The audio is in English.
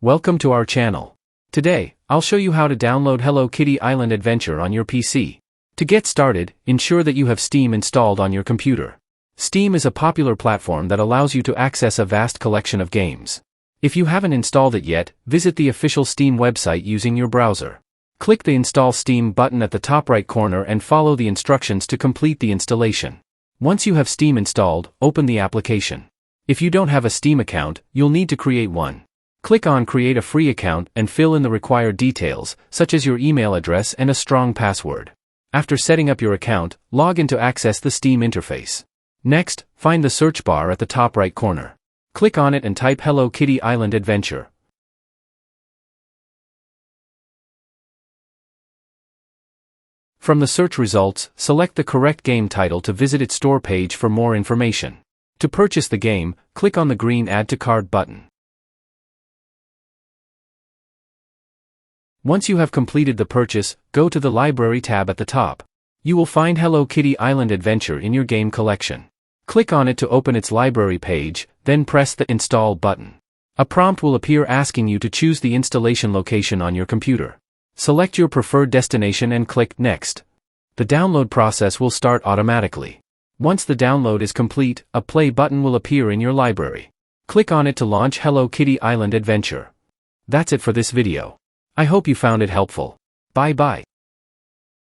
Welcome to our channel. Today, I'll show you how to download Hello Kitty Island Adventure on your PC. To get started, ensure that you have Steam installed on your computer. Steam is a popular platform that allows you to access a vast collection of games. If you haven't installed it yet, visit the official Steam website using your browser. Click the Install Steam button at the top right corner and follow the instructions to complete the installation. Once you have Steam installed, open the application. If you don't have a Steam account, you'll need to create one. Click on Create a Free Account and fill in the required details, such as your email address and a strong password. After setting up your account, log in to access the Steam interface. Next, find the search bar at the top right corner. Click on it and type Hello Kitty Island Adventure. From the search results, select the correct game title to visit its store page for more information. To purchase the game, click on the green Add to Cart button. Once you have completed the purchase, go to the Library tab at the top. You will find Hello Kitty Island Adventure in your game collection. Click on it to open its library page, then press the Install button. A prompt will appear asking you to choose the installation location on your computer. Select your preferred destination and click Next. The download process will start automatically. Once the download is complete, a play button will appear in your library. Click on it to launch Hello Kitty Island Adventure. That's it for this video. I hope you found it helpful. Bye bye.